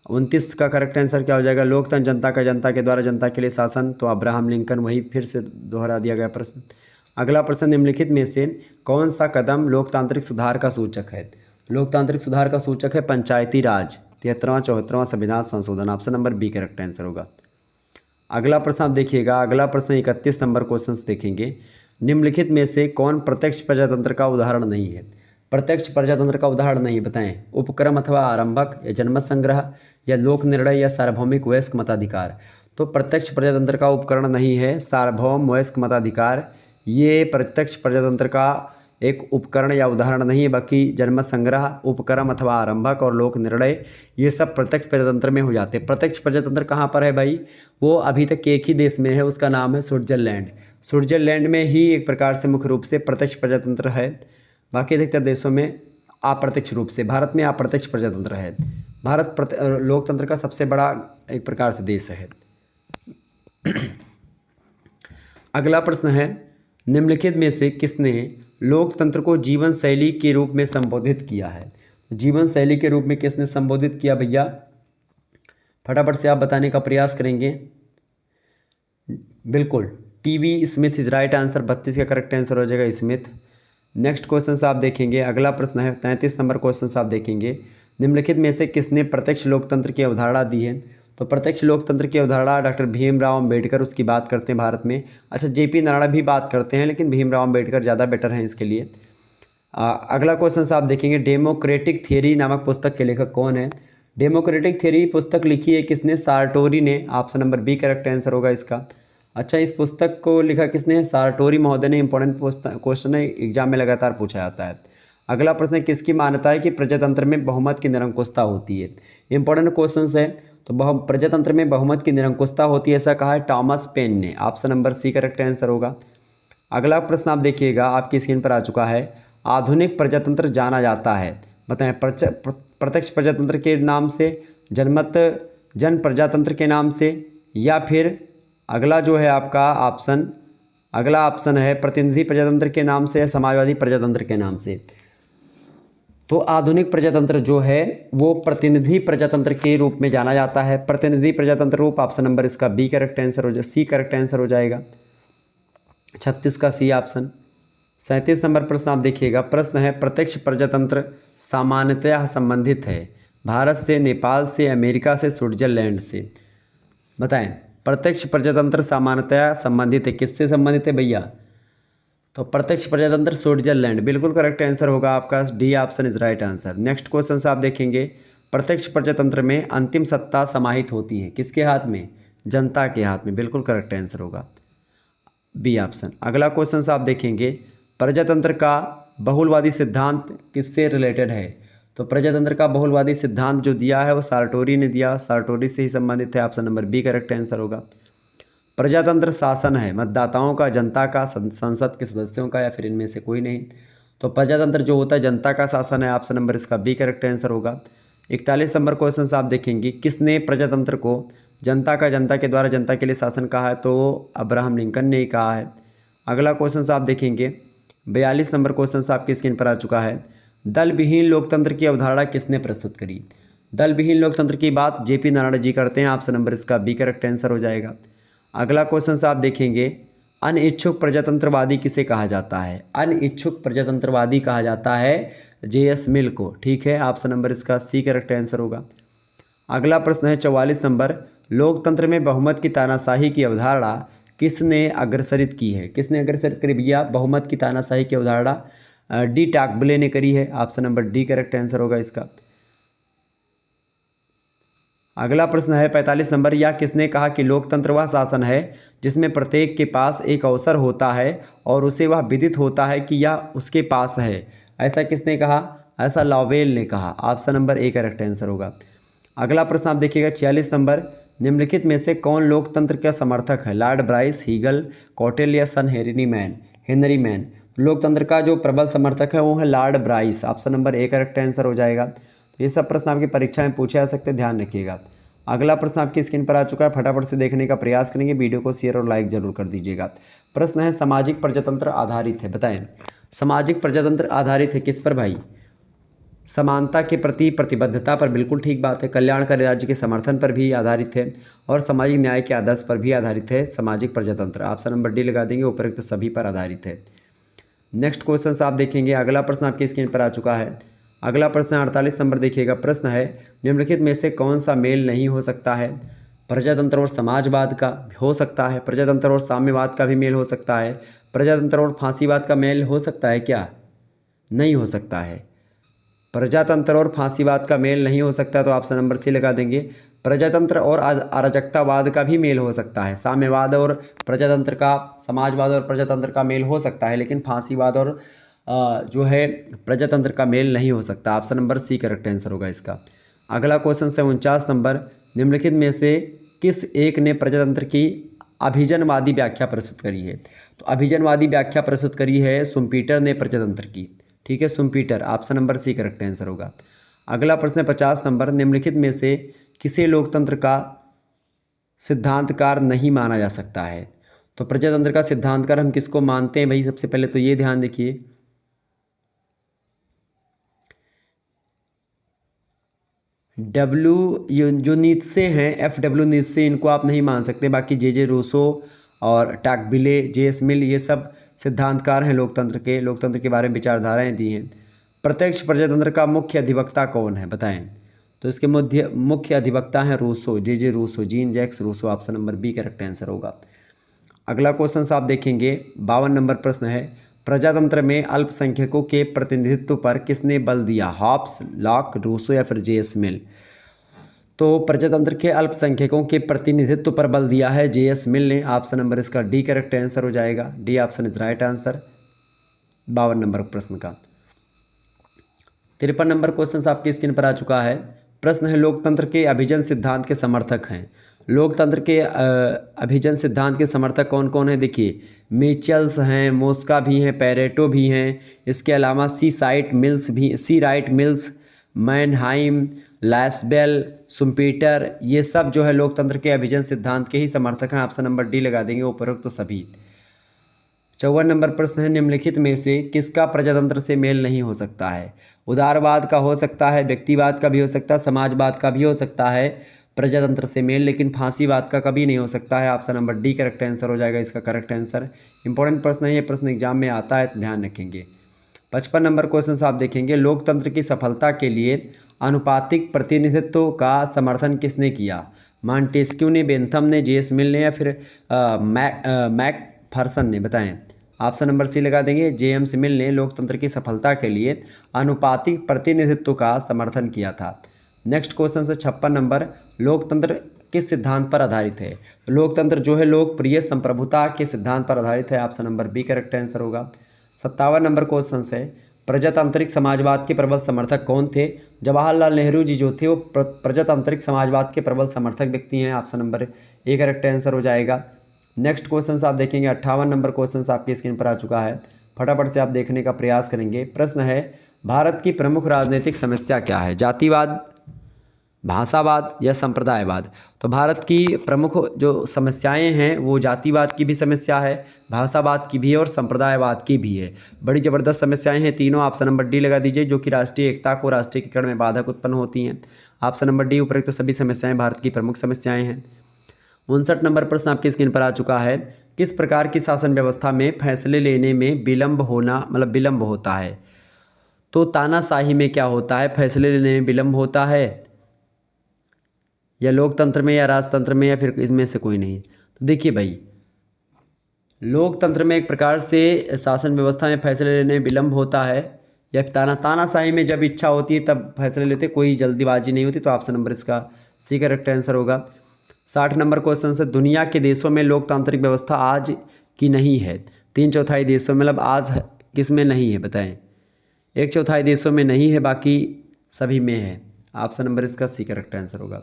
29 का करेक्ट आंसर क्या हो जाएगा, लोकतंत्र जनता का, जनता के द्वारा जनता के लिए शासन, तो अब्राहम लिंकन, वही फिर से दोहरा दिया गया प्रश्न। अगला प्रश्न, निम्नलिखित में से कौन सा कदम लोकतांत्रिक सुधार का सूचक है। लोकतांत्रिक सुधार का सूचक है पंचायती राज, 73वां 74वां संविधान संशोधन, option number B correct answer होगा। अगला प्रश्न आप देखिएगा, अगला प्रश्न 31 नंबर क्वेश्चन देखेंगे, निम्नलिखित में से कौन प्रत्यक्ष प्रजातंत्र का उदाहरण नहीं है। प्रत्यक्ष प्रजातंत्र का उदाहरण नहीं, बताएं। उपक्रम अथवा आरंभक, या जनमत संग्रह, या लोक निर्णय, या सार्वभौमिक वयस्क मताधिकार। तो प्रत्यक्ष प्रजातंत्र का उपकरण नहीं है सार्वभौम वयस्क मताधिकार, ये प्रत्यक्ष प्रजातंत्र का एक उपकरण या उदाहरण नहीं है। बाकी जनमत संग्रह, उपक्रम अथवा आरंभक और लोक निर्णय, ये सब प्रत्यक्ष प्रजातंत्र में हो जाते हैं। प्रत्यक्ष प्रजातंत्र कहाँ पर है भाई, वो अभी तक एक ही देश में है, उसका नाम है स्विट्जरलैंड। स्विट्जरलैंड में ही एक प्रकार से मुख्य रूप से प्रत्यक्ष प्रजातंत्र है, बाकी अधिकतर देशों में अप्रत्यक्ष रूप से। भारत में अप्रत्यक्ष प्रजातंत्र है। भारत लोकतंत्र का सबसे बड़ा एक प्रकार से देश है। अगला प्रश्न है, निम्नलिखित में से किसने लोकतंत्र को जीवन शैली के रूप में संबोधित किया है। जीवन शैली के रूप में किसने संबोधित किया भैया, फटाफट से आप बताने का प्रयास करेंगे। बिल्कुल TV Smith is right answer, 32 का करेक्ट आंसर हो जाएगा स्मिथ। नेक्स्ट क्वेश्चन आप देखेंगे, अगला प्रश्न है 33 नंबर क्वेश्चन आप देखेंगे, निम्नलिखित में से किसने प्रत्यक्ष लोकतंत्र की अवधारणा दी है। तो प्रत्यक्ष लोकतंत्र की अवधारणा डॉक्टर भीमराव अम्बेडकर उसकी बात करते हैं भारत में। अच्छा, जेपी नारायण भी बात करते हैं, लेकिन भीमराव अम्बेडकर ज़्यादा बेटर हैं इसके लिए। अगला क्वेश्चन आप देखेंगे, डेमोक्रेटिक थियरी नामक पुस्तक के लेखक कौन है। डेमोक्रेटिक थियरी पुस्तक लिखी है किसने, सार्टोरी ने, option number B correct answer होगा इसका। अच्छा, इस पुस्तक को लिखा किसने है, सार्टोरी महोदय ने। इंपॉर्टेंट क्वेश्चन है, एग्जाम में लगातार पूछा जाता है। अगला प्रश्न है, किसकी मान्यता है कि प्रजातंत्र में बहुमत की निरंकुशता होती है। इंपॉर्टेंट क्वेश्चन है, तो प्रजातंत्र में बहुमत की निरंकुशता होती है, ऐसा कहा है टॉमस पेन ने, option number C correct answer होगा। अगला प्रश्न आप देखिएगा, आपकी स्क्रीन पर आ चुका है, आधुनिक प्रजातंत्र जाना जाता है, बताएं। प्रत्यक्ष प्रजातंत्र के नाम से, जनमत जन प्रजातंत्र के नाम से, या फिर अगला जो है आपका ऑप्शन, अगला ऑप्शन है प्रतिनिधि प्रजातंत्र के नाम से, या समाजवादी प्रजातंत्र के नाम से। तो आधुनिक प्रजातंत्र जो है वो प्रतिनिधि प्रजातंत्र के रूप में जाना जाता है। प्रतिनिधि प्रजातंत्र रूप, ऑप्शन नंबर इसका बी करेक्ट आंसर हो जाए, सी करेक्ट आंसर हो जाएगा। 36 का सी ऑप्शन। 37 नंबर प्रश्न आप देखिएगा, प्रश्न है, प्रत्यक्ष प्रजातंत्र सामान्यतः संबंधित है भारत से, नेपाल से, अमेरिका से, स्विट्जरलैंड से। बताएं, प्रत्यक्ष प्रजातंत्र सामान्यतः संबंधित है, किससे संबंधित है भैया। तो प्रत्यक्ष प्रजातंत्र स्विट्जरलैंड, बिल्कुल करेक्ट आंसर होगा आपका, D option is right answer. Next question से आप देखेंगे, प्रत्यक्ष प्रजातंत्र में अंतिम सत्ता समाहित होती है किसके हाथ में, जनता के हाथ में, बिल्कुल करेक्ट आंसर होगा बी ऑप्शन। अगला क्वेश्चन से आप देखेंगे, प्रजातंत्र का बहुलवादी सिद्धांत किससे रिलेटेड है। तो प्रजातंत्र का बहुलवादी सिद्धांत जो दिया है वो सार्टोरी ने दिया, सार्टोरी से ही संबंधित है, option number B correct answer होगा। प्रजातंत्र शासन है मतदाताओं का, जनता का, संसद के सदस्यों का, या फिर इनमें से कोई नहीं। तो प्रजातंत्र जो होता है जनता का शासन है, ऑप्शन नंबर इसका बी करेक्ट आंसर होगा। 41 नंबर क्वेश्चन से आप देखेंगे, किसने प्रजातंत्र को जनता का, जनता के द्वारा जनता के लिए शासन कहा है। तो अब्राहम लिंकन ने ही कहा है। अगला क्वेश्चन से आप देखेंगे, 42 नंबर क्वेश्चन से आपकी स्क्रीन पर आ चुका है, दल विहीन लोकतंत्र की अवधारणा किसने प्रस्तुत करी। दल विहीन लोकतंत्र की बात जेपी नारायण जी करते हैं, ऑप्शन नंबर इसका बी करेक्ट आंसर हो जाएगा। अगला क्वेश्चन से आप देखेंगे, अनिच्छुक प्रजातंत्रवादी किसे कहा जाता है। अनिच्छुक प्रजातंत्रवादी कहा जाता है जे.एस. मिल को, ठीक है, ऑप्शन नंबर इसका सी करेक्ट आंसर होगा। अगला प्रश्न है 44 नंबर, लोकतंत्र में बहुमत की तानाशाही की अवधारणा किसने अग्रसरित की है। किसने अग्रसरित करी भैया बहुमत की तानाशाही की अवधारणा, डी टॉकबले ने करी है, option number D correct answer होगा इसका। अगला प्रश्न है 45 नंबर, या किसने कहा कि लोकतंत्र वह शासन है जिसमें प्रत्येक के पास एक अवसर होता है और उसे वह विदित होता है कि यह उसके पास है। ऐसा किसने कहा, ऐसा लॉवेल ने कहा, option number A correct answer होगा। अगला प्रश्न आप देखिएगा 46 नंबर, निम्नलिखित में से कौन लोकतंत्र का समर्थक है, लॉर्ड ब्राइस, हीगल, कौटिल्य या सन हेनरी मैन। लोकतंत्र का जो प्रबल समर्थक है वो है Lord Bryce. Option number A correct answer हो जाएगा। तो ये सब प्रश्न आपकी परीक्षा में पूछे जा सकते हैं, ध्यान रखिएगा। अगला प्रश्न आपकी स्क्रीन पर आ चुका है, फटाफट से देखने का प्रयास करेंगे, वीडियो को शेयर और लाइक जरूर कर दीजिएगा। प्रश्न है सामाजिक प्रजातंत्र आधारित है, बताएं सामाजिक प्रजातंत्र आधारित है किस पर भाई? समानता के प्रति प्रतिबद्धता पर, बिल्कुल ठीक बात है। कल्याणकारी राज्य के समर्थन पर भी आधारित है और सामाजिक न्याय के आदर्श पर भी आधारित है सामाजिक प्रजातंत्र। ऑप्शन नंबर डी लगा देंगे, उपरोक्त तो सभी पर आधारित है। नेक्स्ट क्वेश्चन आप देखेंगे, अगला प्रश्न आपकी स्क्रीन पर आ चुका है। अगला प्रश्न 48 नंबर देखिएगा। प्रश्न है निम्नलिखित में से कौन सा मेल नहीं हो सकता है? प्रजातंत्र और समाजवाद का हो सकता है, प्रजातंत्र और साम्यवाद का भी मेल हो सकता है, प्रजातंत्र और फांसीवाद का मेल हो सकता है क्या? नहीं हो सकता है। प्रजातंत्र और फांसीवाद का मेल नहीं हो सकता, तो ऑप्शन नंबर सी लगा देंगे। प्रजातंत्र और अराजकतावाद का भी मेल हो सकता है। साम्यवाद और प्रजातंत्र का, समाजवाद और प्रजातंत्र का मेल हो सकता है, लेकिन फांसीवाद और जो है प्रजातंत्र का मेल नहीं हो सकता। Option number C correct answer होगा इसका। अगला क्वेश्चन है 49 नंबर, निम्नलिखित में से किस एक ने प्रजातंत्र की अभिजनवादी व्याख्या प्रस्तुत करी है? तो अभिजनवादी व्याख्या प्रस्तुत करी है शुम्पीटर ने प्रजातंत्र की, ठीक है, Schumpeter. Option number C correct answer होगा। अगला प्रश्न है 50 नंबर, निम्नलिखित में से किसे लोकतंत्र का सिद्धांतकार नहीं माना जा सकता है? तो प्रजातंत्र का सिद्धांतकार हम किसको मानते हैं भाई? सबसे पहले तो ये ध्यान देखिए, जो नीत्शे हैं, FW नीत्शे, इनको आप नहीं मान सकते। बाकी जे रूसो और टॉकविले, JS मिल, ये सब सिद्धांतकार हैं लोकतंत्र के बारे में विचारधाराएं दी हैं। प्रत्यक्ष प्रजातंत्र का मुख्य अधिवक्ता कौन है, बताएं? तो इसके मुख्य अधिवक्ता हैं Rousseau, J Rousseau, Jean Jacques Rousseau. Option number B correct answer होगा। अगला क्वेश्चन आप देखेंगे, 52 नंबर प्रश्न है, प्रजातंत्र में अल्पसंख्यकों के प्रतिनिधित्व पर किसने बल दिया? हॉब्स, लॉक, रूसो या फिर JS मिल? तो प्रजातंत्र के अल्पसंख्यकों के प्रतिनिधित्व पर बल दिया है JS मिल ने। ऑप्शन नंबर इसका डी करेक्ट आंसर हो जाएगा। D option is right answer 52 number प्रश्न का। 53 नंबर क्वेश्चन आपकी स्क्रीन पर आ चुका है। प्रश्न है लोकतंत्र के अभिजन सिद्धांत के समर्थक हैं। लोकतंत्र के अभिजन सिद्धांत के समर्थक कौन कौन है? देखिए, मिचेल्स हैं, मोस्का भी हैं, पेरेटो भी हैं, इसके अलावा सी राइट मिल्स, मैनहाइम, लैसबेल, शुम्पीटर, ये सब जो है लोकतंत्र के अभिजन सिद्धांत के ही समर्थक हैं। ऑप्शन नंबर डी लगा देंगे, उपरोक्त तो सभी। 54 नंबर प्रश्न है, निम्नलिखित में से किसका प्रजातंत्र से मेल नहीं हो सकता है? उदारवाद का हो सकता है, व्यक्तिवाद का भी हो सकता है, समाजवाद का भी हो सकता है प्रजातंत्र से मेल, लेकिन फांसीवाद का कभी नहीं हो सकता है। Option number D correct answer हो जाएगा इसका करेक्ट आंसर। इंपॉर्टेंट प्रश्न है, ये प्रश्न एग्जाम में आता है, तो ध्यान रखेंगे। 55 नंबर क्वेश्चन आप देखेंगे, लोकतंत्र की सफलता के लिए आनुपातिक प्रतिनिधित्व का समर्थन किसने किया? मॉन्टेस्क्यू ने, बेंथम ने, JS मिल ने या फिर मैकफर्सन ने? बताएं। ऑप्शन नंबर सी लगा देंगे, JM मिल ने लोकतंत्र की सफलता के लिए आनुपातिक प्रतिनिधित्व का समर्थन किया था। नेक्स्ट क्वेश्चन से 56 नंबर, लोकतंत्र किस सिद्धांत पर आधारित है? लोकतंत्र जो है लोकप्रिय संप्रभुता के सिद्धांत पर आधारित है। Option number B correct answer होगा। 57 नंबर क्वेश्चन है, प्रजातांत्रिक समाजवाद के प्रबल समर्थक कौन थे? जवाहरलाल नेहरू जी जो थे वो प्रजातांत्रिक समाजवाद के प्रबल समर्थक व्यक्ति हैं। Option number A correct answer हो जाएगा। नेक्स्ट क्वेश्चन आप देखेंगे, 58 नंबर क्वेश्चन आपकी स्क्रीन पर आ चुका है, फटाफट से आप देखने का प्रयास करेंगे। प्रश्न है, भारत की प्रमुख राजनीतिक समस्या क्या है? जातिवाद, भाषावाद या संप्रदायवाद? तो भारत की प्रमुख जो समस्याएं हैं वो जातिवाद की भी समस्या है, भाषावाद की भी है और संप्रदायवाद की भी है। बड़ी ज़बरदस्त समस्याएं हैं तीनों। ऑप्शन नंबर डी लगा दीजिए, जो कि राष्ट्रीय एकता को, राष्ट्रीयकरण में बाधक उत्पन्न होती हैं। ऑप्शन नंबर डी उपरोक्त तो सभी समस्याएं भारत की प्रमुख समस्याएं हैं। 59 नंबर प्रश्न आपकी स्क्रीन पर आ चुका है, किस प्रकार की शासन व्यवस्था में फैसले लेने में विलम्ब होता है? तो तानाशाही में क्या होता है? फैसले लेने में विलम्ब होता है, या लोकतंत्र में, या राजतंत्र में, या फिर इसमें से कोई नहीं? तो देखिए भाई, लोकतंत्र में एक प्रकार से शासन व्यवस्था में फैसले लेने में विलम्ब होता है, या तानाशाही में जब इच्छा होती है तब फैसले लेते, कोई जल्दीबाजी नहीं होती। तो ऑप्शन नंबर इसका सी करेक्ट आंसर होगा। 60 नंबर क्वेश्चन से, दुनिया के देशों में लोकतांत्रिक व्यवस्था आज की नहीं है? 3/4 देशों में, मतलब आज किस में नहीं है बताएं? 1/4 देशों में नहीं है, बाकी सभी में है। ऑप्शन नंबर इसका सी करेक्ट आंसर होगा।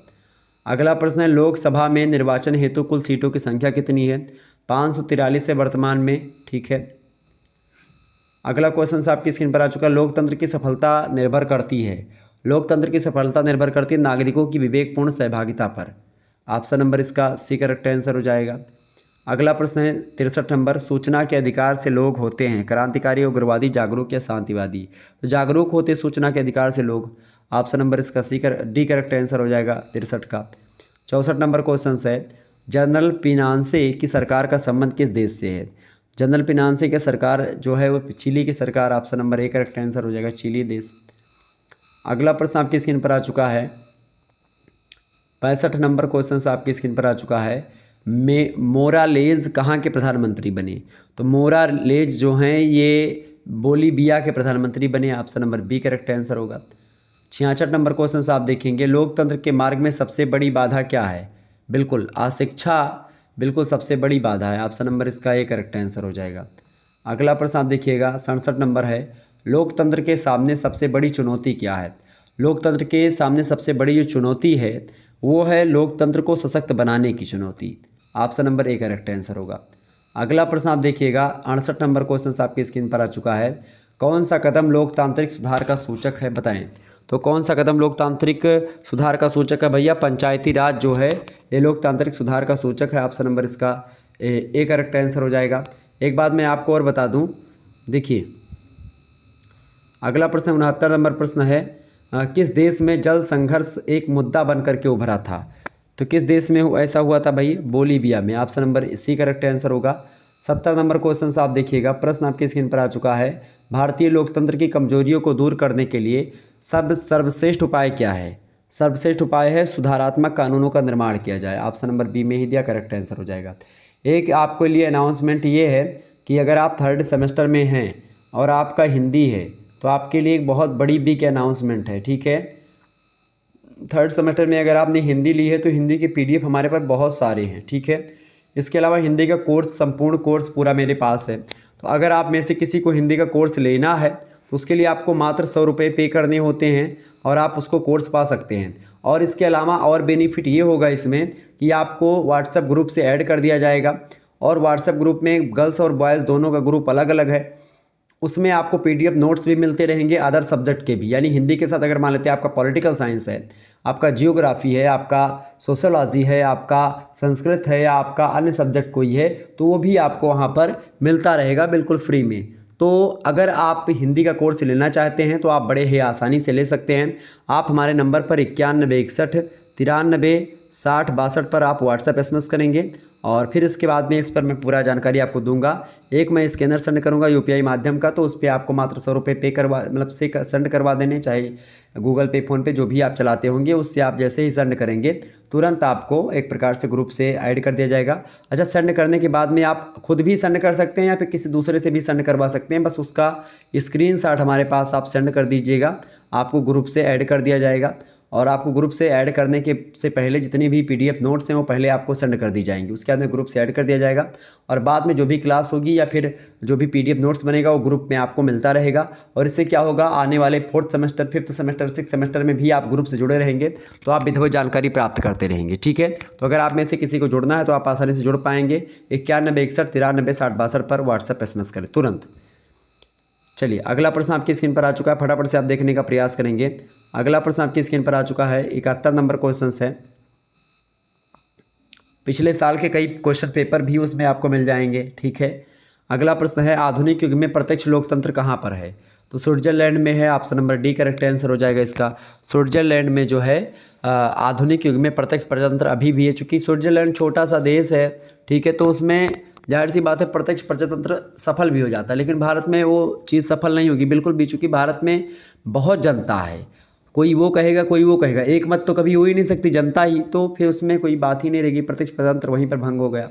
अगला प्रश्न है, लोकसभा में निर्वाचन हेतु कुल सीटों की संख्या कितनी है? 543 है वर्तमान में, ठीक है। अगला क्वेश्चन से आपकी स्क्रीन पर आ चुका है, लोकतंत्र की सफलता निर्भर करती है, लोकतंत्र की सफलता निर्भर करती है नागरिकों की विवेकपूर्ण सहभागिता पर। ऑप्शन नंबर इसका सी करेक्ट आंसर हो जाएगा। अगला प्रश्न है 63 नंबर, सूचना के अधिकार से लोग होते हैं क्रांतिकारी, उग्रवादी, जागरूक या शांतिवादी। तो जागरूक होते सूचना के अधिकार से लोग। ऑप्शन नंबर इसका डी करेक्ट आंसर हो जाएगा 63 का। 64 नंबर क्वेश्चन है, जनरल पिनांसे की सरकार का संबंध किस देश से है। जनरल पिनांसे की सरकार जो है वो चिली की सरकार। Option number A correct answer हो जाएगा, चिली देश। अगला प्रश्न आपकी स्क्रीन पर आ चुका है 65 नंबर क्वेश्चन आपकी स्क्रीन पर आ चुका है, मोरालेज कहाँ के प्रधानमंत्री बने। तो मोरालेज जो हैं ये बोलीविया के प्रधानमंत्री बने। Option number B correct answer होगा। 66 नंबर क्वेश्चन आप देखेंगे, लोकतंत्र के मार्ग में सबसे बड़ी बाधा क्या है। बिल्कुल अशिक्षा बिल्कुल सबसे बड़ी बाधा है। ऑप्शन नंबर इसका ए करेक्ट आंसर हो जाएगा। अगला प्रश्न आप देखिएगा 67 नंबर है, लोकतंत्र के सामने सबसे बड़ी चुनौती क्या है। लोकतंत्र के सामने सबसे बड़ी जो चुनौती है वो है लोकतंत्र को सशक्त बनाने की चुनौती। Option number A correct answer होगा। अगला प्रश्न आप देखिएगा 68 नंबर क्वेश्चन आपकी स्क्रीन पर आ चुका है, कौन सा कदम लोकतांत्रिक सुधार का सूचक है, बताएं। तो कौन सा कदम लोकतांत्रिक सुधार का सूचक है भैया, पंचायती राज जो है ये लोकतांत्रिक सुधार का सूचक है। ऑप्शन नंबर इसका ए करेक्ट आंसर हो जाएगा। एक बात मैं आपको और बता दूं, देखिए अगला प्रश्न 69 नंबर प्रश्न है, किस देश में जल संघर्ष एक मुद्दा बनकर के उभरा था। तो किस देश में ऐसा हुआ था भाई, बोलीविया में। Option number C correct answer होगा। 70 नंबर क्वेश्चन आप देखिएगा, प्रश्न आपकी स्क्रीन पर आ चुका है, भारतीय लोकतंत्र की कमजोरियों को दूर करने के लिए सर्वश्रेष्ठ उपाय क्या है। सर्वश्रेष्ठ उपाय है सुधारात्मक कानूनों का निर्माण किया जाए। ऑप्शन नंबर बी में ही दिया, करेक्ट आंसर हो जाएगा। एक आपके लिए अनाउंसमेंट ये है कि अगर आप थर्ड सेमेस्टर में हैं और आपका हिंदी है तो आपके लिए एक बहुत बड़ी बिग अनाउंसमेंट है, ठीक है। थर्ड सेमेस्टर में अगर आपने हिंदी ली है तो हिंदी के PDF हमारे पास बहुत सारे हैं, ठीक है। इसके अलावा हिंदी का कोर्स, संपूर्ण कोर्स पूरा मेरे पास है। तो अगर आप में से किसी को हिंदी का कोर्स लेना है तो उसके लिए आपको मात्र 100 रुपये पे करने होते हैं और आप उसको कोर्स पा सकते हैं। और इसके अलावा और बेनिफिट ये होगा इसमें कि आपको व्हाट्सएप ग्रुप से ऐड कर दिया जाएगा, और व्हाट्सएप ग्रुप में गर्ल्स और बॉयज़ दोनों का ग्रुप अलग अलग है। उसमें आपको PDF नोट्स भी मिलते रहेंगे अदर सब्जेक्ट के भी, यानी हिंदी के साथ अगर मान लेते हैं आपका पॉलिटिकल साइंस है, आपका जियोग्राफी है, आपका सोशोलॉजी है, आपका संस्कृत है या आपका अन्य सब्जेक्ट कोई है, तो वो भी आपको वहाँ पर मिलता रहेगा बिल्कुल फ्री में। तो अगर आप हिंदी का कोर्स लेना चाहते हैं तो आप बड़े ही आसानी से ले सकते हैं। आप हमारे नंबर पर 9161 93 60 62 पर आप व्हाट्सएप SMS करेंगे और फिर इसके बाद में इस पर मैं पूरा जानकारी आपको दूंगा। एक मैं स्कैनर सेंड करूंगा UPI माध्यम का, तो उस पर आपको मात्र 100 रुपये पे करवा मतलब से सेंड करवा देने, चाहे गूगल पे, फ़ोन पे जो भी आप चलाते होंगे, उससे आप जैसे ही सेंड करेंगे तुरंत आपको एक प्रकार से ग्रुप से ऐड कर दिया जाएगा। अच्छा, सेंड करने के बाद में आप खुद भी सेंड कर सकते हैं या फिर किसी दूसरे से भी सेंड करवा सकते हैं। बस उसका स्क्रीनशॉट हमारे पास आप सेंड कर दीजिएगा, आपको ग्रुप से ऐड कर दिया जाएगा। और आपको ग्रुप से ऐड करने के से पहले जितनी भी PDF नोट्स हैं वो पहले आपको सेंड कर दी जाएंगी। उसके बाद में ग्रुप से ऐड कर दिया जाएगा और बाद में जो भी क्लास होगी या फिर जो भी PDF नोट्स बनेगा वो ग्रुप में आपको मिलता रहेगा। और इससे क्या होगा, आने वाले 4th semester, 5th semester, 6th semester में भी आप ग्रुप से जुड़े रहेंगे तो आप विधिवत जानकारी प्राप्त करते रहेंगे, ठीक है। तो अगर आप में से किसी को जुड़ना है तो आप आसानी से जुड़ पाएंगे। 9161 93 60 62 पर व्हाट्सएप SMS करें तुरंत। चलिए अगला प्रश्न आपकी स्क्रीन पर आ चुका है, फटाफट से आप देखने का प्रयास करेंगे। अगला प्रश्न आपकी स्क्रीन पर आ चुका है, 71 नंबर क्वेश्चन है। पिछले साल के कई क्वेश्चन पेपर भी उसमें आपको मिल जाएंगे, ठीक है। अगला प्रश्न है, आधुनिक युग में प्रत्यक्ष लोकतंत्र कहाँ पर है। तो स्विट्जरलैंड में है। Option number D correct answer हो जाएगा इसका। स्विट्जरलैंड में जो है आधुनिक युग में प्रत्यक्ष प्रजातंत्र अभी भी है। चूँकि स्विट्जरलैंड छोटा सा देश है, ठीक है, तो उसमें जाहिर सी बात है प्रत्यक्ष प्रजातंत्र सफल भी हो जाता है, लेकिन भारत में वो चीज़ सफल नहीं होगी बिल्कुल भी, चूँकि भारत में बहुत जनता है। कोई वो कहेगा, कोई वो कहेगा, एक मत तो कभी हो ही नहीं सकती, जनता ही, तो फिर उसमें कोई बात ही नहीं रहेगी। प्रत्यक्ष प्रजातंत्र वहीं पर भंग हो गया।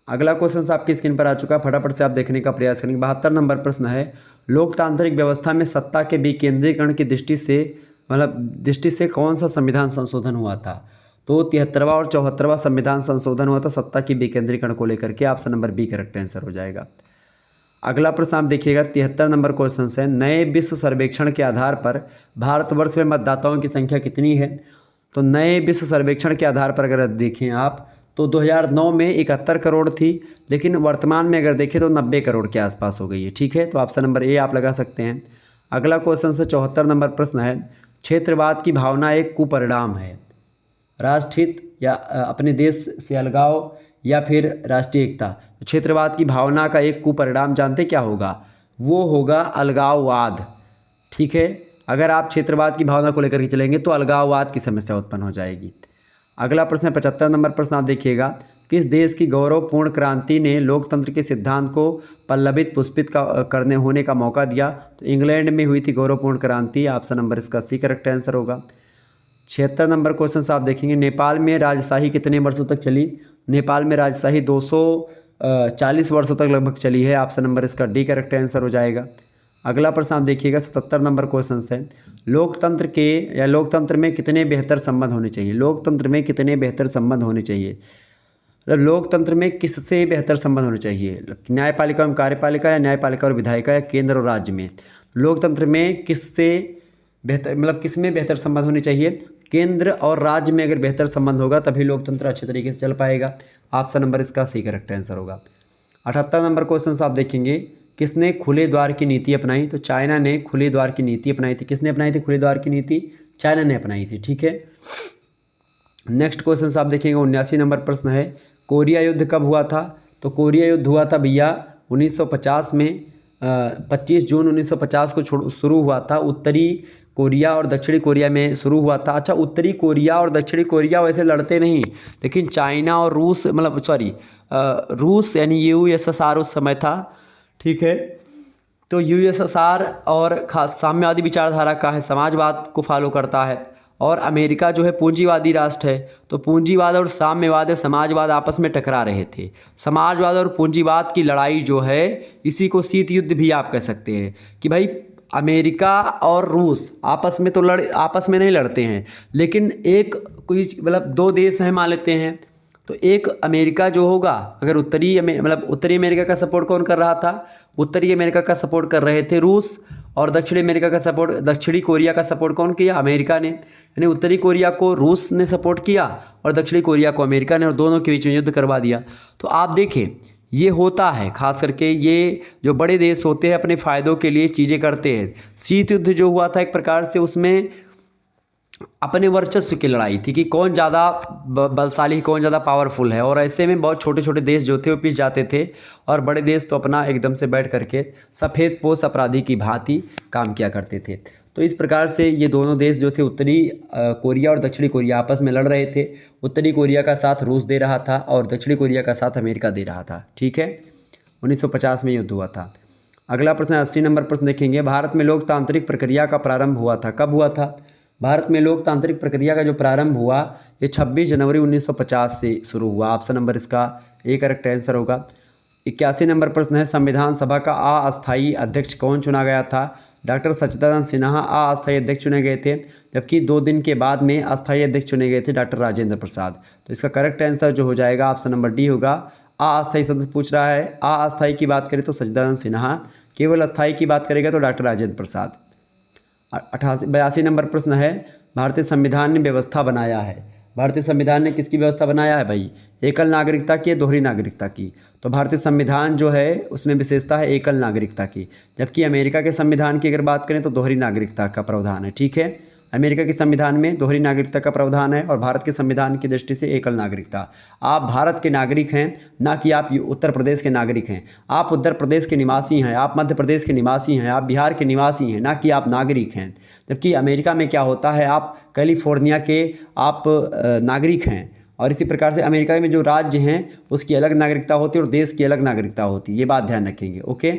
अगला क्वेश्चन आपकी स्क्रीन पर आ चुका है, फटाफट से आप देखने का प्रयास करेंगे। 72 नंबर प्रश्न है, लोकतांत्रिक व्यवस्था में सत्ता के विकेंद्रीकरण की दृष्टि से कौन सा संविधान संशोधन हुआ था। तो 73वां और 74वां संविधान संशोधन हुआ था सत्ता की विकेंद्रीकरण को लेकर के। Option number B correct answer हो जाएगा। अगला प्रश्न आप देखिएगा, 73 नंबर क्वेश्चन है, नए विश्व सर्वेक्षण के आधार पर भारतवर्ष में मतदाताओं की संख्या कितनी है। तो नए विश्व सर्वेक्षण के आधार पर अगर देखें आप तो 2009 में 71 करोड़ थी, लेकिन वर्तमान में अगर देखें तो 90 करोड़ के आसपास हो गई है। ठीक है, तो ऑप्शन नंबर ए आप लगा सकते हैं। अगला क्वेश्चन से 74 नंबर प्रश्न है, क्षेत्रवाद की भावना एक कुपरिणाम है। राष्ट्रहित या अपने देश से अलगाव या फिर राष्ट्रीय एकता। तो क्षेत्रवाद की भावना का एक कुपरिणाम जानते क्या होगा? वो होगा अलगाववाद। ठीक है, अगर आप क्षेत्रवाद की भावना को लेकर के चलेंगे तो अलगाववाद की समस्या उत्पन्न हो जाएगी। अगला प्रश्न है 75 नंबर प्रश्न, आप देखिएगा, किस देश की गौरवपूर्ण क्रांति ने लोकतंत्र के सिद्धांत को पल्लवित पुष्पित करने होने का मौका दिया? तो इंग्लैंड में हुई थी गौरवपूर्ण क्रांति। ऑप्शन नंबर इसका सी करेक्ट आंसर होगा। 76 नंबर क्वेश्चन से आप देखेंगे, नेपाल में राजशाही कितने वर्षों तक चली? नेपाल में राजशाही 240 वर्षों तक लगभग चली है। ऑप्शन नंबर इसका डी करेक्ट आंसर हो जाएगा। अगला प्रश्न आप देखिएगा 77 नंबर क्वेश्चन है, लोकतंत्र में कितने बेहतर संबंध होने चाहिए? लोकतंत्र में कितने बेहतर संबंध होने चाहिए? लोकतंत्र में किससे बेहतर संबंध होने चाहिए? न्यायपालिका एवं कार्यपालिका, या न्यायपालिका और विधायिका, या केंद्र और राज्य में? लोकतंत्र में किससे बेहतर किस में बेहतर संबंध होने चाहिए? केंद्र और राज्य में अगर बेहतर संबंध होगा तभी लोकतंत्र अच्छे तरीके से चल पाएगा। ऑप्शन नंबर इसका सी करेक्ट आंसर होगा। 78 नंबर क्वेश्चन से आप देखेंगे, किसने खुले द्वार की नीति अपनाई? तो चाइना ने खुले द्वार की नीति अपनाई थी। किसने अपनाई थी खुले द्वार की नीति? चाइना ने अपनाई थी। ठीक है, नेक्स्ट क्वेश्चन से आप देखेंगे 79 नंबर प्रश्न है, कोरिया युद्ध कब हुआ था? तो कोरिया युद्ध हुआ था भैया 1950 में, 25 जून 1950 को शुरू हुआ था। उत्तरी कोरिया और दक्षिणी कोरिया में शुरू हुआ था। अच्छा, उत्तरी कोरिया और दक्षिणी कोरिया वैसे लड़ते नहीं, लेकिन चाइना और रूस रूस यानी USSR उस समय था। ठीक है, तो USSR और खास साम्यवादी विचारधारा का है, समाजवाद को फॉलो करता है, और अमेरिका जो है पूंजीवादी राष्ट्र है। तो पूंजीवाद और साम्यवाद या समाजवाद आपस में टकरा रहे थे। समाजवाद और पूंजीवाद की लड़ाई जो है, इसी को शीत युद्ध भी आप कह सकते हैं कि भाई अमेरिका और रूस आपस में नहीं लड़ते हैं, लेकिन एक कोई दो देश हैं मान लेते हैं, तो एक अमेरिका जो होगा, अगर उत्तरी अमेरिका का सपोर्ट कौन कर रहा था? उत्तरी अमेरिका का सपोर्ट कर रहे थे रूस, और दक्षिणी कोरिया का सपोर्ट कौन किया? अमेरिका ने। यानी उत्तरी कोरिया को रूस ने सपोर्ट किया और दक्षिणी कोरिया को अमेरिका ने, और दोनों के बीच में युद्ध करवा दिया। तो आप देखें, ये होता है, खास करके ये जो बड़े देश होते हैं अपने फ़ायदों के लिए चीज़ें करते हैं। शीत युद्ध जो हुआ था एक प्रकार से उसमें अपने वर्चस्व की लड़ाई थी कि कौन ज़्यादा बलशाली, कौन ज़्यादा पावरफुल है, और ऐसे में बहुत छोटे छोटे देश जो थे वो पिस जाते थे, और बड़े देश तो अपना एकदम से बैठ करके सफ़ेद पोश अपराधी की भांति काम किया करते थे। तो इस प्रकार से ये दोनों देश जो थे, उत्तरी कोरिया और दक्षिणी कोरिया, आपस में लड़ रहे थे। उत्तरी कोरिया का साथ रूस दे रहा था और दक्षिणी कोरिया का साथ अमेरिका दे रहा था। ठीक है, 1950 में युद्ध हुआ था। अगला प्रश्न 80 नंबर प्रश्न देखेंगे, भारत में लोकतांत्रिक प्रक्रिया का प्रारंभ हुआ था? कब हुआ था? भारत में लोकतांत्रिक प्रक्रिया का जो प्रारंभ हुआ, ये 26 जनवरी 1950 से शुरू हुआ। ऑप्शन नंबर इसका ए करेक्ट आंसर होगा। 81 नंबर प्रश्न है, संविधान सभा का अस्थायी अध्यक्ष कौन चुना गया था? डॉक्टर सच्चिदानंद सिन्हा अस्थायी अध्यक्ष चुने गए थे, जबकि 2 दिन के बाद में अस्थायी अध्यक्ष चुने गए थे डॉक्टर राजेंद्र प्रसाद। तो इसका करेक्ट आंसर जो हो जाएगा ऑप्शन नंबर डी होगा। अस्थायी सदस्य पूछ रहा है, अस्थायी की बात करें तो सच्चिदानंद सिन्हा, केवल अस्थायी की बात करेगा तो डॉक्टर राजेंद्र प्रसाद। 82 नंबर प्रश्न है, भारतीय संविधान ने व्यवस्था बनाया है? भारतीय संविधान ने किसकी व्यवस्था बनाया है भाई? एकल नागरिकता की, दोहरी नागरिकता की? तो भारतीय संविधान जो है उसमें विशेषता है एकल नागरिकता की, जबकि अमेरिका के संविधान की अगर बात करें तो दोहरी नागरिकता का प्रावधान है। ठीक है, अमेरिका के संविधान में दोहरी नागरिकता का प्रावधान है, और भारत के संविधान की दृष्टि से एकल नागरिकता। आप भारत के नागरिक हैं, ना कि आप उत्तर प्रदेश के नागरिक हैं। आप उत्तर प्रदेश के निवासी हैं, आप मध्य प्रदेश के निवासी हैं, आप बिहार के निवासी हैं, ना कि आप नागरिक हैं। जबकि अमेरिका में क्या होता है, आप कैलिफोर्निया के आप नागरिक हैं, और इसी प्रकार से अमेरिका में जो राज्य हैं उसकी अलग नागरिकता होती है और देश की अलग नागरिकता होती है। ये बात ध्यान रखेंगे। ओके,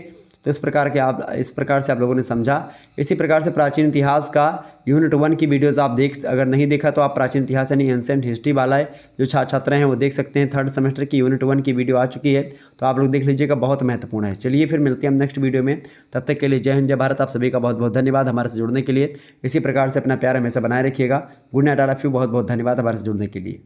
तो इस प्रकार से आप लोगों ने समझा। इसी प्रकार से प्राचीन इतिहास का यूनिट 1 की वीडियोस आप अगर नहीं देखा तो आप प्राचीन इतिहास यानी एंसेंट हिस्ट्री वाला है जो छात्र हैं वो देख सकते हैं। 3rd सेमेस्टर की यूनिट 1 की वीडियो आ चुकी है, तो आप लोग देख लीजिएगा, बहुत महत्वपूर्ण है। चलिए फिर मिलते हैं हम नेक्स्ट वीडियो में, तब तक के लिए जय हिंद जय भारत। आप सभी का बहुत बहुत धन्यवाद हमारे से जुड़ने के लिए। इसी प्रकार से अपना प्यार हमेशा बनाए रखिएगा। Good night, all of you. बहुत बहुत धन्यवाद हमारे से जुड़ने के लिए।